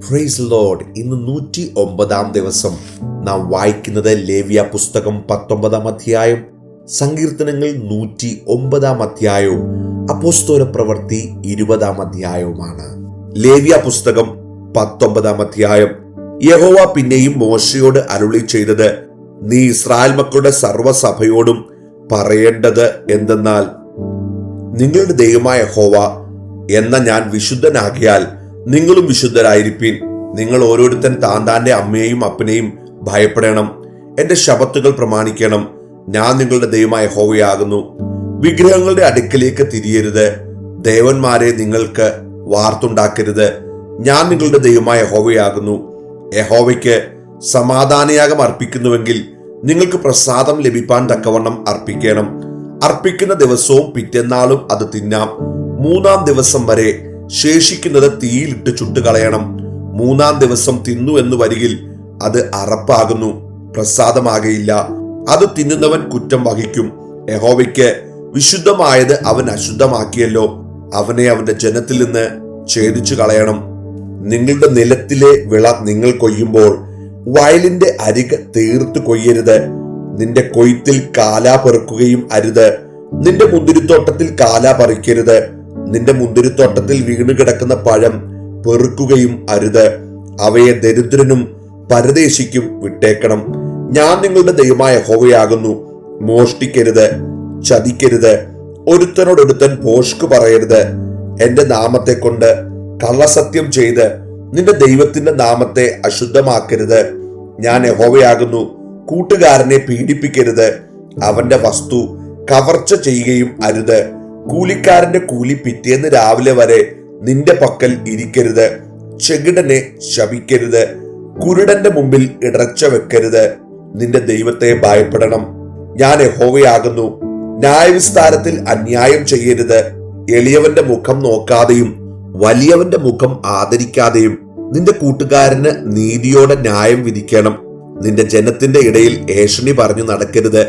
Praise Lord. ഇന്ന് 109 ദിവസം നാം വായിക്കുന്നത് ലേവ്യ പുസ്തകം 19 അധ്യായം, സങ്കീർത്തനങ്ങൾ 109 അധ്യായവും അപ്പോസ്തല പ്രവൃത്തി 20 അധ്യായവുമാണ്. ലേവ്യ പുസ്തകം 19 അധ്യായം. യഹോവ പിന്നെയും മോശയോട് അരുളി ചെയ്തത്, നീ ഇസ്രായേൽ മക്കളുടെ സർവ്വസഭയോടും പറയേണ്ടത് എന്തെന്നാൽ, നിങ്ങളുടെ ദൈവമായ യഹോവ എന്ന ഞാൻ വിശുദ്ധനാകിയാൽ നിങ്ങളും വിശുദ്ധരായിരിപ്പീൻ. നിങ്ങൾ ഓരോരുത്തൻ താന്റെ അമ്മയെയും അപ്പനെയും ഭയപ്പെടണം. എന്റെ ശബ്ബത്തുകൾ പ്രമാണിക്കണം. ഞാൻ നിങ്ങളുടെ ദൈവമായ യഹോവയാകുന്നു. വിഗ്രഹങ്ങളുടെ അടുക്കലേക്ക് തിരിയരുത്. ദേവന്മാരെ നിങ്ങൾക്ക് വാർത്തുണ്ടാക്കരുത്. ഞാൻ നിങ്ങളുടെ ദൈവമായ യഹോവയാകുന്നു. യഹോവയ്ക്ക് സമാധാനയാഗം അർപ്പിക്കുന്നുവെങ്കിൽ നിങ്ങൾക്ക് പ്രസാദം ലഭിപ്പാൻ തക്കവണ്ണം അർപ്പിക്കണം. അർപ്പിക്കുന്ന ദിവസവും പിറ്റേന്നാളും അത് തിന്നാം. 3-ാം ദിവസം വരെ ശേഷിക്കുന്നത് തീയിലിട്ട് ചുട്ടുകളയണം. 3-ാം ദിവസം തിന്നു എന്ന് വരികിൽ അത് അറപ്പാകുന്നു, പ്രസാദമാകയില്ല. അത് തിന്നുന്നവൻ കുറ്റം വഹിക്കും. യഹോവയ്ക്ക് വിശുദ്ധമായത് അവൻ അശുദ്ധമാക്കിയല്ലോ. അവനെ അവന്റെ ജനത്തിൽ നിന്ന് ഛേദിച്ചു കളയണം. നിങ്ങളുടെ നിലത്തിലെ വിള നിങ്ങൾ കൊയ്യുമ്പോൾ വയലിന്റെ അരികെ തീർത്ത് കൊയ്യരുത്. നിന്റെ കൊയ്ത്തിൽ കാലാ പെറുക്കുകയും അരുത്. നിന്റെ മുന്തിരിത്തോട്ടത്തിൽ കാലാ പറിക്കരുത്. നിന്റെ മുന്തിരിത്തോട്ടത്തിൽ വീണു കിടക്കുന്ന പഴം പെറുക്കുകയും അരുത്. അവയെ ദരിദ്രനും പരദേശിക്കും വിട്ടേക്കണം. ഞാൻ നിങ്ങളുടെ ദൈവമായ യഹോവയാകുന്നു. മോഷ്ടിക്കരുത്, ചതിക്കരുത്, ഒരുത്തനോടൊരുത്തൻ ഭോഷ്ക് പറയരുത്. എന്റെ നാമത്തെ കൊണ്ട് കള്ളസത്യം ചെയ്ത് നിന്റെ ദൈവത്തിന്റെ നാമത്തെ അശുദ്ധമാക്കരുത്. ഞാൻ യഹോവയാകുന്നു. കൂട്ടുകാരനെ പീഡിപ്പിക്കരുത്. അവന്റെ വസ്തു കവർച്ച ചെയ്യുകയും അരുത്. കൂലിക്കാരന്റെ കൂലി പിറ്റേന്ന് രാവിലെ വരെ നിന്റെ പക്കൽ ഇരിക്കരുത്. ചെകിടനെ ശപിക്കരുത്. കുരുടന്റെ മുമ്പിൽ ഇടർച്ച വെക്കരുത്. നിന്റെ ദൈവത്തെ ഭയപ്പെടണം. ഞാൻ യഹോവയാകുന്നു. ന്യായവിസ്താരത്തിൽ അന്യായം ചെയ്യരുത്. എളിയവന്റെ മുഖം നോക്കാതെയും വലിയവന്റെ മുഖം ആദരിക്കാതെയും നിന്റെ കൂട്ടുകാരന് നീതിയോടെ ന്യായം വിധിക്കണം. നിന്റെ ജനത്തിന്റെ ഇടയിൽ ഏഷണി പറഞ്ഞു നടക്കരുത്.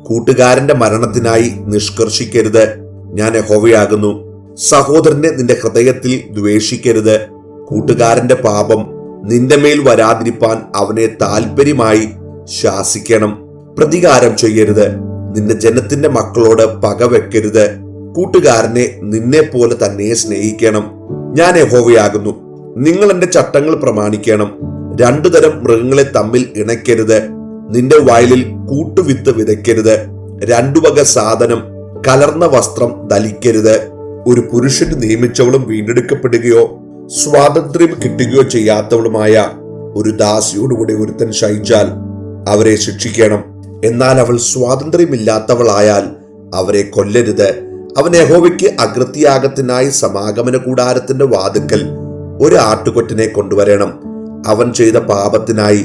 കൂട്ടുകാരന്റെ മരണത്തിനായി നിഷ്കർഷിക്കരുത്. ഞാൻ യഹോവയാകുന്നു. സഹോദരനെ നിന്റെ ഹൃദയത്തിൽ ദ്വേഷിക്കരുത്. കൂട്ടുകാരന്റെ പാപം നിന്റെ മേൽ വരാതിരിപ്പാൻ അവനെ താല്പര്യമായി ശാസിക്കണം. പ്രതികാരം ചെയ്യരുത്. നിന്റെ ജനത്തിന്റെ മക്കളോട് പകവെക്കരുത്. കൂട്ടുകാരനെ നിന്നെ പോലെ തന്നെ സ്നേഹിക്കണം. ഞാൻ യഹോവയാകുന്നു. നിങ്ങൾ എന്റെ ചട്ടങ്ങൾ പ്രമാണിക്കണം. 2 തരം മൃഗങ്ങളെ തമ്മിൽ ഇണയ്ക്കരുത്. നിന്റെ വയലിൽ കൂട്ടുവിത്ത് വിതയ്ക്കരുത്. 2 വക സാധനം കലർന്ന വസ്ത്രം ധരിക്കരുത്. ഒരു പുരുഷന് നിയമിച്ചവളും വീണ്ടെടുക്കപ്പെടുകയോ സ്വാതന്ത്ര്യം കിട്ടുകയോ ചെയ്യാത്തവളുമായ ഒരു ദാസിയോടുകൂടി ഒരുത്തൻ ശയിച്ചാൽ അവരെ ശിക്ഷിക്കണം. എന്നാൽ അവൾ സ്വാതന്ത്ര്യമില്ലാത്തവളായാൽ അവരെ കൊല്ലരുത്. അവൻ യഹോവയ്ക്ക് അകൃത്യയാഗത്തിനായി സമാഗമന കൂടാരത്തിന്റെ വാതിക്കൽ ഒരു ആട്ടുകൊറ്റനെ കൊണ്ടുവരണം. അവൻ ചെയ്ത പാപത്തിനായി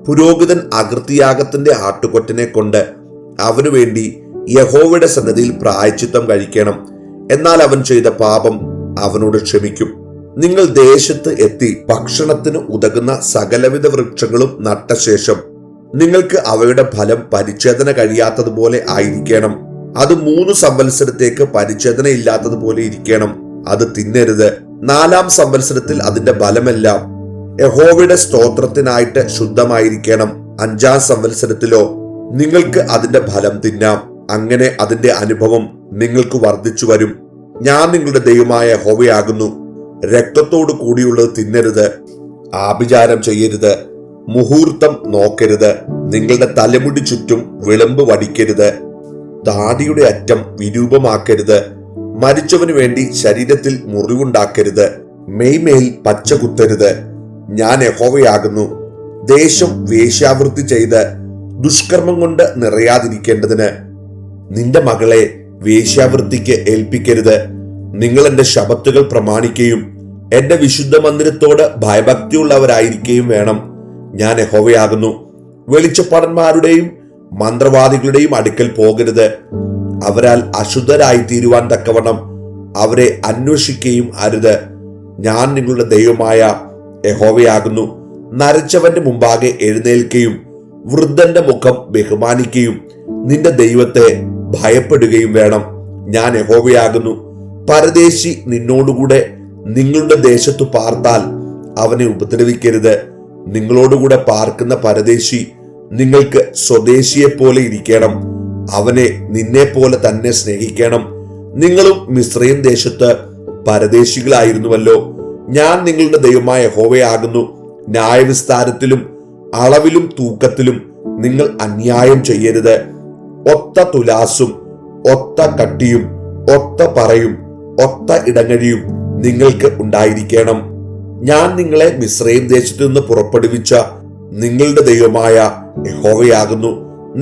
പുരോഹിതൻ അകൃത്യയാഗത്തിന്റെ ആട്ടുകൊറ്റനെ കൊണ്ട് അവനു വേണ്ടി യഹോവയുടെ സന്നിധിയിൽ പ്രായശ്ചിത്തം കഴിക്കണം. എന്നാൽ അവൻ ചെയ്ത പാപം അവനോട് ക്ഷമിക്കും. നിങ്ങൾ ദേശത്ത് എത്തി ഭക്ഷണത്തിന് ഉതകുന്ന സകലവിധ വൃക്ഷങ്ങളും നട്ട ശേഷം നിങ്ങൾക്ക് അവയുടെ ഫലം പരിച്ഛേദന കഴിയാത്തതുപോലെ ആയിരിക്കണം. അത് 3 സംവത്സരത്തേക്ക് പരിച്ഛേദന ഇല്ലാത്തതുപോലെ ഇരിക്കണം. അത് തിന്നരുത്. 4-ാം സംവത്സരത്തിൽ അതിന്റെ ഫലമെല്ലാം യഹോവയുടെ സ്തോത്രത്തിനായിട്ട് ശുദ്ധമായിരിക്കണം. 5-ാം സംവത്സരത്തിലോ നിങ്ങൾക്ക് അതിന്റെ ഫലം തിന്നാം. അങ്ങനെ അതിന്റെ അനുഭവം നിങ്ങൾക്ക് വർദ്ധിച്ചു വരും. ഞാൻ നിങ്ങളുടെ ദൈവമായ യഹോവയാകുന്നു. രക്തത്തോടു കൂടിയുള്ളത് തിന്നരുത്. ആഭിചാരം ചെയ്യരുത്. മുഹൂർത്തം നോക്കരുത്. നിങ്ങളുടെ തലമുടി ചുറ്റും വിളമ്പ് വടിക്കരുത്. താടിയുടെ അറ്റം വിരൂപമാക്കരുത്. മരിച്ചവന് വേണ്ടി ശരീരത്തിൽ മുറിവുണ്ടാക്കരുത്. മെയ്മേൽ പച്ച കുത്തരുത്. ഞാൻ യഹോവയാകുന്നു. ദേശം വേശ്യാവൃത്തി ചെയ്ത് ദുഷ്കർമ്മം കൊണ്ട് നിറയാതിരിക്കേണ്ടതിന് നിന്റെ മകളെ വേശ്യാവൃത്തിക്ക് ഏൽപ്പിക്കരുത്. നിങ്ങൾ എന്റെ ശബ്ബത്തുകൾ പ്രമാണിക്കുകയും എന്റെ വിശുദ്ധ മന്ദിരത്തോട് ഭയഭക്തിയുള്ളവരായിരിക്കുകയും വേണം. ഞാൻ യഹോവയാകുന്നു. വെളിച്ചപ്പാടന്മാരുടെയും മന്ത്രവാദികളുടെയും അടുക്കൽ പോകരുത്. അവരാൽ അശുദ്ധരായി തീരുവാൻ തക്കവണ്ണം അവരെ അന്വേഷിക്കുകയും അരുത്. ഞാൻ നിങ്ങളുടെ ദൈവമായ യഹോവയാകുന്നു. നരച്ചവന്റെ മുമ്പാകെ എഴുന്നേൽക്കുകയും വൃദ്ധന്റെ മുഖം ബഹുമാനിക്കുകയും നിന്റെ ദൈവത്തെ ഭയപ്പെടുകയും വേണം. ഞാൻ യഹോവയാകുന്നു. പരദേശി നിന്നോടുകൂടെ നിങ്ങളുടെ ദേശത്തു പാർത്താൽ അവനെ ഉപദ്രവിക്കരുത്. നിങ്ങളോടുകൂടെ പാർക്കുന്ന പരദേശി നിങ്ങൾക്ക് സ്വദേശിയെ പോലെ ഇരിക്കണം. അവനെ നിന്നെ പോലെ തന്നെ സ്നേഹിക്കണം. നിങ്ങളും മിസ്രയീം ദേശത്ത് പരദേശികളായിരുന്നുവല്ലോ. ഞാൻ നിങ്ങളുടെ ദൈവമായ യഹോവയാകുന്നു. ന്യായവിസ്താരത്തിലും അളവിലും തൂക്കത്തിലും നിങ്ങൾ അന്യായം ചെയ്യരുത്. ഒത്ത തുലാസും ഒത്ത കട്ടിയും ഒത്ത പറയും ഒത്ത ഇടങ്ങഴിയും നിങ്ങൾക്ക് ഉണ്ടായിരിക്കണം. ഞാൻ നിങ്ങളെ മിസ്രയീം ദേശത്തു നിന്ന് പുറപ്പെടുവിച്ച നിങ്ങളുടെ ദൈവമായ യഹോവയാകുന്നു.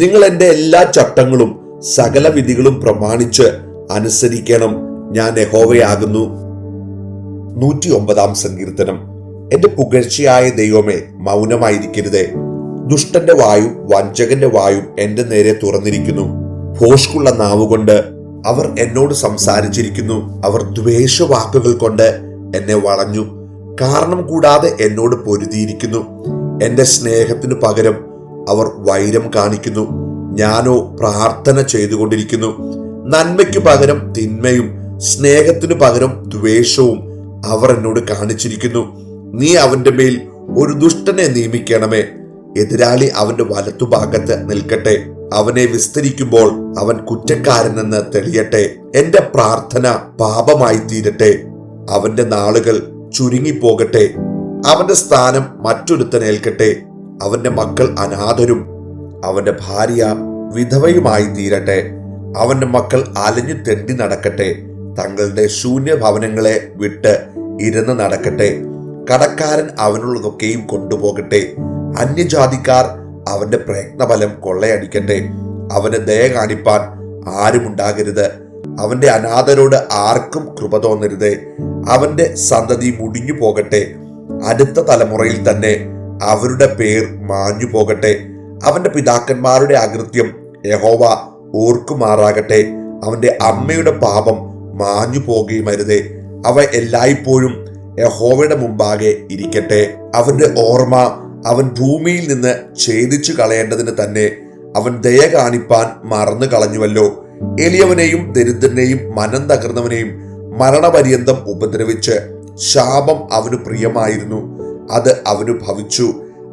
നിങ്ങൾ എന്റെ എല്ലാ ചട്ടങ്ങളും സകല വിധികളും പ്രമാണിച്ച് അനുസരിക്കണം. ഞാൻ യഹോവയാകുന്നു. 109 സങ്കീർത്തനം. എന്റെ പുകഴ്ചയായ ദൈവമേ, മൗനമായിരിക്കരുതേ. ദുഷ്ടന്റെ വായും വഞ്ചകന്റെ വായും എന്റെ നേരെ തുറന്നിരിക്കുന്നു. ഭോഷ്കുള്ള നാവുകൊണ്ട് അവർ എന്നോട് സംസാരിച്ചിരിക്കുന്നു. അവർ ദ്വേഷവാക്കുകൾ കൊണ്ട് എന്നെ വളഞ്ഞു. കാരണം കൂടാതെ എന്നോട് പൊരുതിയിരിക്കുന്നു. എന്റെ സ്നേഹത്തിനു പകരം അവർ വൈരം കാണിക്കുന്നു. ഞാനോ പ്രാർത്ഥന ചെയ്തുകൊണ്ടിരിക്കുന്നു. നന്മയ്ക്ക് പകരം തിന്മയും സ്നേഹത്തിനു പകരം ദ്വേഷവും അവർ എന്നോട് കാണിച്ചിരിക്കുന്നു. നീ അവന്റെ മേൽ ഒരു ദുഷ്ടനെ നിയമിക്കണമേ. എതിരാളി അവന്റെ വലത്തുഭാഗത്ത് നിൽക്കട്ടെ. അവനെ വിസ്തരിക്കുമ്പോൾ അവൻ കുറ്റക്കാരനെന്ന് തെളിയട്ടെ. എന്റെ പ്രാർത്ഥന പാപമായി തീരട്ടെ. അവന്റെ നാളുകൾ ചുരുങ്ങിപ്പോകട്ടെ. അവന്റെ സ്ഥാനം മറ്റൊരുത്തനേൽക്കട്ടെ. അവന്റെ മക്കൾ അനാഥരും അവന്റെ ഭാര്യ വിധവയുമായി തീരട്ടെ. അവന്റെ മക്കൾ അലഞ്ഞു തെണ്ടി നടക്കട്ടെ. തങ്ങളുടെ ശൂന്യഭവനങ്ങളെ വിട്ട് ഇരുന്ന് നടക്കട്ടെ. കടക്കാരൻ അവനുള്ളതൊക്കെയും കൊണ്ടുപോകട്ടെ. അന്യജാതിക്കാർ അവന്റെ പ്രയത്നഫലം കൊള്ളയടിക്കട്ടെ. അവന് ദയ കാണിപ്പാൻ ആരുമുണ്ടാകരുത്. അവന്റെ അനാഥരോട് ആർക്കും കൃപ തോന്നരുത്. അവന്റെ സന്തതി മുടിഞ്ഞു പോകട്ടെ. അടുത്ത തലമുറയിൽ തന്നെ അവരുടെ പേർ മാഞ്ഞു പോകട്ടെ. അവന്റെ പിതാക്കന്മാരുടെ അകൃത്യം യഹോവ ഓർക്കുമാറാകട്ടെ. അവന്റെ അമ്മയുടെ പാപം മാഞ്ഞു പോകുകയുമരുതേ. അവ എല്ലായ്പ്പോഴും യഹോവയുടെ മുമ്പാകെ ഇരിക്കട്ടെ. അവന്റെ ഓർമ്മ അവൻ ഭൂമിയിൽ നിന്ന് ഛേദിച്ചു കളയേണ്ടതിന് തന്നെ അവൻ ദയ കാണിപ്പാൻ മറന്നു കളഞ്ഞുവല്ലോ. എളിയവനെയും ദരിദ്രനെയും മനം തകർന്നവനെയും മരണപര്യന്തം ഉപദ്രവിച്ച് ശാപം അവന് പ്രിയമായിരുന്നു, അത് അവന് ഭവിച്ചു.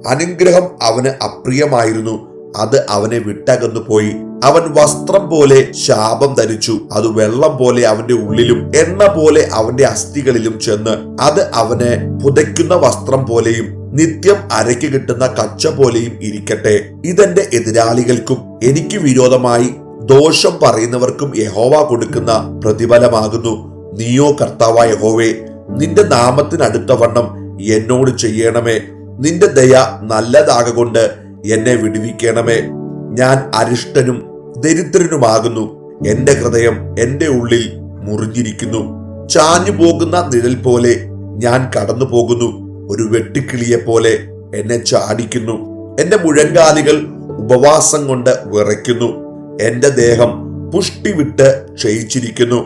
അനുഗ്രഹം അവന് അപ്രിയമായിരുന്നു, അത് അവനെ വിട്ടകന്നു പോയി. അവൻ വസ്ത്രം പോലെ ശാപം ധരിച്ചു, അത് വെള്ളം പോലെ അവന്റെ ഉള്ളിലും എണ്ണ പോലെ അവന്റെ അസ്ഥികളിലും ചെന്ന് അത് അവനെ പുതയ്ക്കുന്ന വസ്ത്രം പോലെയും നിത്യം അരയ്ക്ക് കിട്ടുന്ന കച്ച പോലെയും ഇരിക്കട്ടെ. ഇതെന്റെ എതിരാളികൾക്കും എനിക്ക് വിരോധമായി ദോഷം പറയുന്നവർക്കും യഹോവ കൊടുക്കുന്ന പ്രതിഫലമാകുന്നു. നീയോ കർത്താവായ യഹോവേ, നിന്റെ നാമത്തിനടുത്തവണ്ണം എന്നോട് ചെയ്യണമേ. നിന്റെ ദയ നല്ലതാകൊണ്ട് എന്നെ വിടുവിക്കണമേ. ഞാൻ അരിഷ്ടനും ദരിദ്രനുമാകുന്നു. എന്റെ ഹൃദയം എന്റെ ഉള്ളിൽ മുറിഞ്ഞിരിക്കുന്നു. ചാഞ്ഞു പോകുന്ന നിഴൽ പോലെ ഞാൻ കടന്നു പോകുന്നു. ഒരു വെട്ടുക്കിളിയെ പോലെ എന്നെ ചാടിക്കുന്നു. എന്റെ മുഴങ്കാലുകൾ ഉപവാസം കൊണ്ട് വിറയ്ക്കുന്നു. എന്റെ ദേഹം പുഷ്ടി വിട്ട് ക്ഷയിച്ചിരിക്കുന്നു.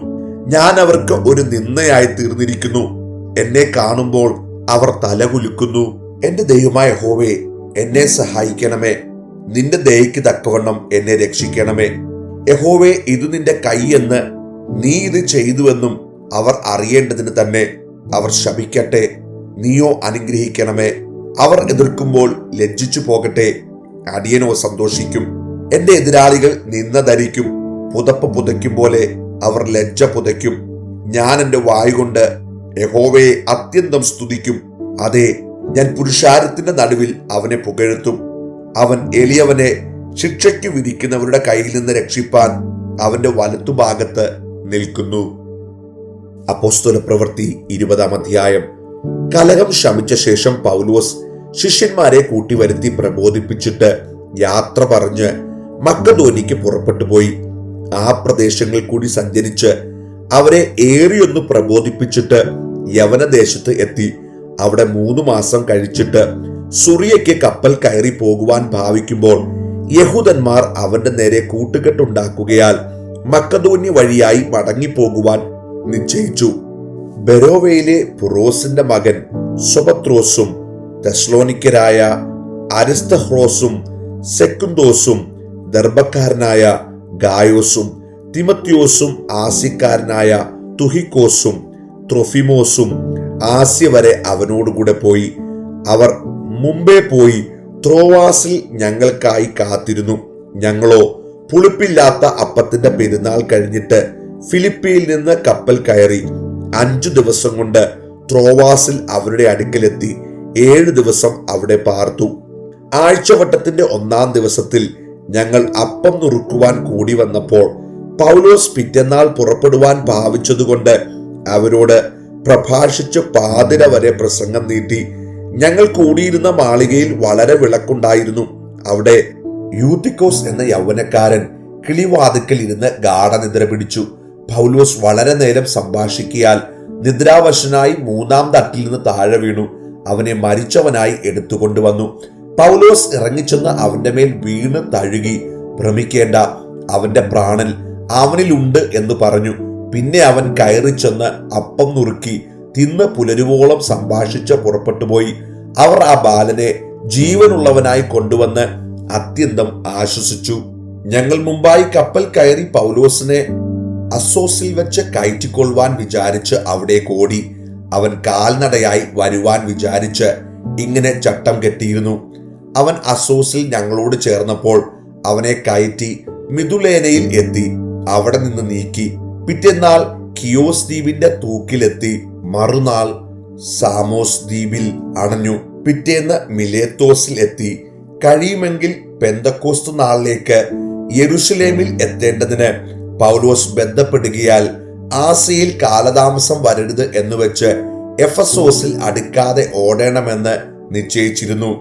ഞാൻ അവർക്ക് ഒരു നിന്ദയായി തീർന്നിരിക്കുന്നു. എന്നെ കാണുമ്പോൾ അവർ തലകുലുക്കുന്നു. എന്റെ ദൈവമായ യഹോവേ, എന്നെ സഹായിക്കണമേ. നിന്റെ ദയയ്ക്ക് തക്കവണ്ണം എന്നെ രക്ഷിക്കണമേ. യഹോവേ, ഇത് നിന്റെ കൈയെന്ന് നീ ഇത് ചെയ്തുവെന്നും അവർ അറിയേണ്ടതിന് തന്നെ. അവർ ശപിക്കട്ടെ, നീയോ അനുഗ്രഹിക്കണമേ. അവർ എതിർക്കുമ്പോൾ ലജ്ജിച്ചു പോകട്ടെ, അടിയനോ സന്തോഷിക്കും. എന്റെ എതിരാളികൾ നിന്ന ധരിക്കും, പുതപ്പ് പുതയ്ക്കും പോലെ അവർ ലജ്ജ പുതയ്ക്കും. ഞാൻ എന്റെ വായുകൊണ്ട് യഹോവയെ അത്യന്തം സ്തുതിക്കും. അതെ, ഞാൻ പുരുഷാരത്തിന്റെ നടുവിൽ അവനെ പുകഴ്ത്തും. അവൻ എളിയവനെ ശിക്ഷയ്ക്ക് വിധിക്കുന്നവരുടെ കയ്യിൽ നിന്ന് രക്ഷിപ്പാൻ അവന്റെ വലത്തുഭാഗത്ത് നിൽക്കുന്നു. അപ്പോസ്തല പ്രവൃത്തി 20 അധ്യായം. കലഹം ശമിച്ച ശേഷം പൗലോസ് ശിഷ്യന്മാരെ കൂട്ടിവരുത്തി പ്രബോധിപ്പിച്ചിട്ട് യാത്ര പറഞ്ഞ് മക്കദോനിക്ക് പുറപ്പെട്ടു പോയി. ആ പ്രദേശങ്ങൾ കൂടി സഞ്ചരിച്ച് അവരെ ഏറിയൊന്ന് പ്രബോധിപ്പിച്ചിട്ട് യവനദേശത്ത് എത്തി. അവിടെ 3 മാസം കഴിച്ചിട്ട് സുറിയയ്ക്ക് കപ്പൽ കയറി പോകുവാൻ ഭാവിക്കുമ്പോൾ യഹൂദന്മാർ അവന്റെ നേരെ കൂട്ടുകെട്ടുണ്ടാക്കുകയാൽ മക്കദോന്യ വഴിയായി മടങ്ങിപ്പോകുവാൻ നിശ്ചയിച്ചു. ബെരോവയിലെ പുറോസിന്റെ മകൻ സൊപത്രോസും തെസ്ലോനിക്കരായ അരിസ്തഹ്രോസും സെക്കുന്തോസും ദർബക്കാരനായ ഗായോസും തിമത്യോസും ആസിക്കാരനായ തുഹിക്കോസും ത്രൊഫിമോസും ആസ്യ വരെ അവനോടുകൂടെ പോയി. അവർ മുമ്പേ പോയി ത്രോവാസിൽ ഞങ്ങൾക്കായി കാത്തിരുന്നു. ഞങ്ങളോ പുളിപ്പില്ലാത്ത അപ്പത്തിന്റെ പെരുന്നാൾ കഴിഞ്ഞിട്ട് ഫിലിപ്പിയിൽ നിന്ന് കപ്പൽ കയറി 5 ദിവസം കൊണ്ട് ത്രോവാസിൽ അവരുടെ അടുക്കലെത്തി 7 ദിവസം അവിടെ പാർത്തു. ആഴ്ചവട്ടത്തിന്റെ 1-ാം ദിവസത്തിൽ ഞങ്ങൾ അപ്പം നുറുക്കുവാൻ കൂടി വന്നപ്പോൾ പൗലോസ് പിറ്റന്നാൾ പുറപ്പെടുവാൻ ഭാവിച്ചതുകൊണ്ട് അവരോട് പ്രഭാഷിച്ച് പാതിര വരെ പ്രസംഗം നീട്ടി. ഞങ്ങൾ കൂടിയിരുന്ന മാളികയിൽ വളരെ വിളക്കുണ്ടായിരുന്നു. അവിടെ യൂത്തിക്കോസ് എന്ന യൗവനക്കാരൻ കിളിവാതിക്കൽ ഇരുന്ന് ഗാഠനിദ്ര പിടിച്ചു. പൗലോസ് വളരെ നേരം സംഭാഷിക്കിയാൽ നിദ്രാവശനായി 3-ാം തട്ടിൽ നിന്ന് താഴെ വീണു. അവനെ മരിച്ചവനായി എടുത്തുകൊണ്ടുവന്നു. പൗലോസ് ഇറങ്ങിച്ചെന്ന് അവന്റെ മേൽ വീണ് തഴുകി, ഭ്രമിക്കേണ്ട, അവന്റെ പ്രാണൻ അവനിലുണ്ട് എന്ന് പറഞ്ഞു. പിന്നെ അവൻ കയറി ചെന്ന് അപ്പം നുറുക്കി തിന്ന് പുലരുവോളം സംഭാഷിച്ച് പുറപ്പെട്ടു പോയി. അവർ ആ ബാലനെ ജീവനുള്ളവനായി കൊണ്ടുവന്ന് അത്യന്തം ആശ്വസിച്ചു. ഞങ്ങൾ മുമ്പായി കപ്പൽ കയറി പൗലോസിനെ അസ്സോസിൽ വെച്ച് കയറ്റിക്കൊള്ളുവാൻ വിചാരിച്ച് അവിടേക്ക് ഓടി. അവൻ കാൽനടയായി വരുവാൻ വിചാരിച്ച് ഇങ്ങനെ ചട്ടം കെട്ടിയിരുന്നു. അവൻ അസ്സോസിൽ ഞങ്ങളോട് ചേർന്നപ്പോൾ അവനെ കയറ്റി മിതുലേനയിൽ എത്തി അവിടെ നിന്ന് നീക്കി. പിറ്റേന്നാൾ കിയോസ് ദ്വീപിന്റെ തൂക്കിലെത്തി. മറുനാൾ സാമോസ് ദ്വീപിൽ അണഞ്ഞു. പിറ്റേന്ന് മിലേത്തോസിൽ എത്തി. കഴിയുമെങ്കിൽ പെന്തക്കോസ്ത് നാളിലേക്ക് യെരുശലേമിൽ എത്തേണ്ടതിന് പൗലോസ് ബന്ധപ്പെടുകയാൽ ആസിയയിൽ കാലതാമസം വരരുത് എന്ന് വെച്ച് എഫസോസിൽ അടുക്കാതെ ഓടണമെന്ന് നിശ്ചയിച്ചിരുന്നു.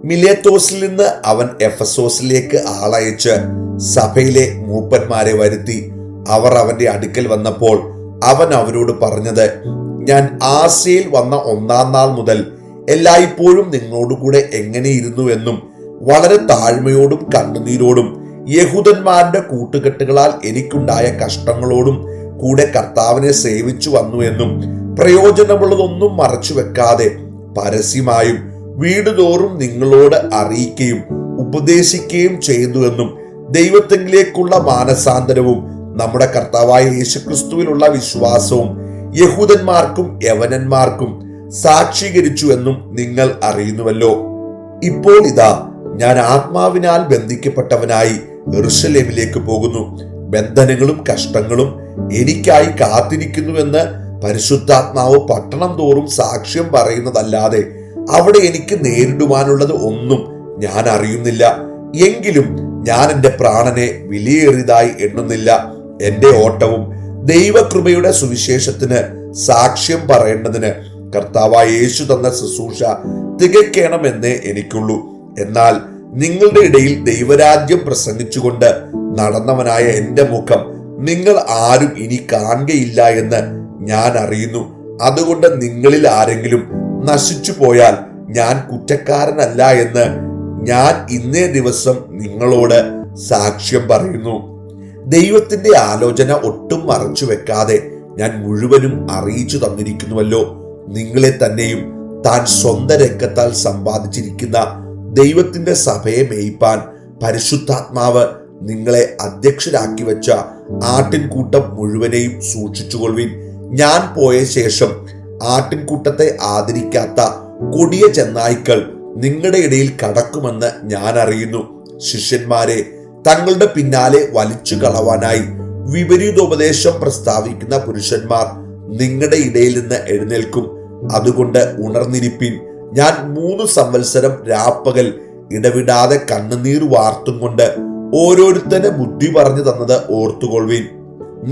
മിലേത്തോസിൽ നിന്ന് അവൻ എഫസോസിലേക്ക് ആളയച്ച് സഭയിലെ മൂപ്പന്മാരെ വരുത്തി. അവർ അവന്റെ അടുക്കൽ വന്നപ്പോൾ അവൻ അവരോട് പറഞ്ഞത്, ഞാൻ ആസിയയിൽ വന്ന 1-ാം നാൾ മുതൽ എല്ലായ്പ്പോഴും നിങ്ങളോടുകൂടെ എങ്ങനെയിരുന്നു എന്നും വളരെ താഴ്മയോടും കണ്ണുനീരോടും യഹൂദന്മാരുടെ കൂട്ടുകെട്ടുകളാൽ എനിക്കുണ്ടായ കഷ്ടങ്ങളോടും കൂടെ കർത്താവിനെ സേവിച്ചു വന്നു എന്നും പ്രയോജനമുള്ളതൊന്നും മറച്ചു വെക്കാതെ പരസ്യമായും വീടുതോറും നിങ്ങളോട് അറിയിക്കുകയും ഉപദേശിക്കുകയും ചെയ്തു എന്നും ദൈവത്തിലേക്കുള്ള മാനസാന്തരവും നമ്മുടെ കർത്താവായ യേശുക്രിസ്തുവിലുള്ള വിശ്വാസവും യഹൂദന്മാർക്കും യവനന്മാർക്കും സാക്ഷീകരിച്ചു എന്നും നിങ്ങൾ അറിയുന്നുവല്ലോ. ഇപ്പോൾ ഇതാ ഞാൻ ആത്മാവിനാൽ ബന്ധിക്കപ്പെട്ടവനായി യെരൂശലേമിലേക്ക് പോകുന്നു. ബന്ധനങ്ങളും കഷ്ടങ്ങളും എനിക്കായി കാത്തിരിക്കുന്നുവെന്ന് പരിശുദ്ധാത്മാവ് പട്ടണം തോറും സാക്ഷ്യം പറയുന്നതല്ലാതെ അവിടെ എനിക്ക് നേരിടുവാനുള്ളത് ഒന്നും ഞാൻ അറിയുന്നില്ല. എങ്കിലും ഞാൻ എൻ്റെ പ്രാണനെ വിലയേറിയതായി എണ്ണുന്നില്ല. എൻ്റെ ഓട്ടവും ദൈവകൃപയുടെ സുവിശേഷത്തിന് സാക്ഷ്യം പറയേണ്ടതിന് കർത്താവായ യേശു തന്ന ശുശ്രൂഷ തികയ്ക്കണമെന്നേ എനിക്കുള്ളൂ. എന്നാൽ നിങ്ങളുടെ ഇടയിൽ ദൈവരാജ്യം പ്രസംഗിച്ചുകൊണ്ട് നടന്നവനായ എൻ്റെ മുഖം നിങ്ങൾ ആരും ഇനി കാണുകയില്ല എന്ന് ഞാൻ അറിയുന്നു. അതുകൊണ്ട് നിങ്ങളിൽ ആരെങ്കിലും നശിച്ചു പോയാൽ ഞാൻ കുറ്റക്കാരനല്ല എന്ന് ഞാൻ ഇന്നേ ദിവസം നിങ്ങളോട് സാക്ഷ്യം പറയുന്നു. ദൈവത്തിന്റെ ആലോചന ഒട്ടും മറച്ചു വെക്കാതെ ഞാൻ മുഴുവനും അറിയിച്ചു തന്നിരിക്കുന്നുവല്ലോ. നിങ്ങളെ തന്നെയും താൻ സ്വന്തം രക്തത്താൽ സമ്പാദിച്ചിരിക്കുന്ന ദൈവത്തിന്റെ സഭയെ മേയ്പാൻ പരിശുദ്ധാത്മാവ് നിങ്ങളെ അധ്യക്ഷരാക്കി വെച്ച ആട്ടിൻകൂട്ടം മുഴുവനെയും സൂക്ഷിച്ചുകൊള്ളുവിൻ. ഞാൻ പോയ ശേഷം ആട്ടിൻകൂട്ടത്തെ ആദരിക്കാത്ത കൊടിയ ചെന്നായ്ക്കൾ നിങ്ങളുടെ ഇടയിൽ കടക്കുമെന്ന് ഞാൻ അറിയുന്നു. ശിഷ്യന്മാരെ തങ്ങളുടെ പിന്നാലെ വലിച്ചു കളവാനായി വിപരീതോപദേശം പ്രസ്താവിക്കുന്ന പുരുഷന്മാർ നിങ്ങളുടെ ഇടയിൽ നിന്ന് എഴുന്നേൽക്കും. അതുകൊണ്ട് ഉണർന്നിരിപ്പിൻ. ഞാൻ 3 സംവത്സരം രാപ്പകൽ ഇടവിടാതെ കണ്ണുനീർ വാർത്തും കൊണ്ട് ഓരോരുത്തരെ ബുദ്ധി പറഞ്ഞു തന്നത് ഓർത്തുകൊള്ളുവിൻ.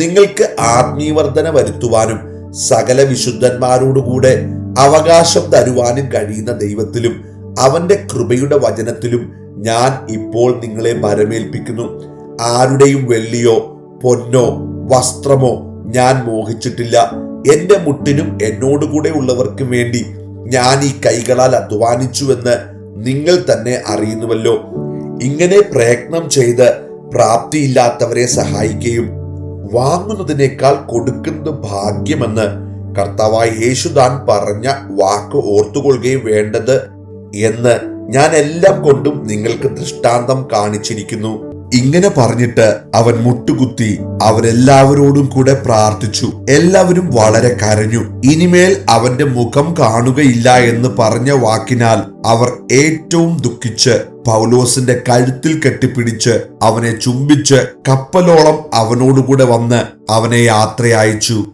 നിങ്ങൾക്ക് ആത്മീയവർദ്ധന വരുത്തുവാനും സകല വിശുദ്ധന്മാരോടുകൂടെ അവകാശം തരുവാനും കഴിയുന്ന ദൈവത്തിലും അവന്റെ കൃപയുടെ വചനത്തിലും ഞാൻ ഇപ്പോൾ നിങ്ങളെ ഭരമേൽപ്പിക്കുന്നു. ആരുടെയും വെള്ളിയോ പൊന്നോ വസ്ത്രമോ ഞാൻ മോഹിച്ചിട്ടില്ല. എന്റെ മുട്ടിനും എന്നോടുകൂടെ ഉള്ളവർക്കും വേണ്ടി ഞാൻ ഈ കൈകളാൽ അധ്വാനിച്ചുവെന്ന് നിങ്ങൾ തന്നെ അറിയുന്നുവല്ലോ. ഇങ്ങനെ പ്രയത്നം ചെയ്ത് പ്രാപ്തിയില്ലാത്തവരെ സഹായിക്കുകയും വാങ്ങുന്നതിനേക്കാൾ കൊടുക്കുന്നത് ഭാഗ്യമെന്ന് കർത്താവായ യേശു താൻ പറഞ്ഞ വാക്ക് ഓർത്തുകൊള്ളുകയും വേണ്ടത് എന്ന് ഞാൻ എല്ലാം കൊണ്ടും നിങ്ങൾക്ക് ദൃഷ്ടാന്തം കാണിച്ചിരിക്കുന്നു. ഇങ്ങനെ പറഞ്ഞിട്ട് അവൻ മുട്ടുകുത്തി അവരെല്ലാവരോടും കൂടെ പ്രാർത്ഥിച്ചു. എല്ലാവരും വളരെ കരഞ്ഞു. ഇനിമേൽ അവന്റെ മുഖം കാണുകയില്ല എന്ന് പറഞ്ഞ വാക്കിനാൽ അവർ ഏറ്റവും ദുഃഖിച്ച് പൗലോസിന്റെ കഴുത്തിൽ കെട്ടിപ്പിടിച്ച് അവനെ ചുംബിച്ച് കപ്പലോളം അവനോടുകൂടെ വന്ന് അവനെ യാത്രയയച്ചു.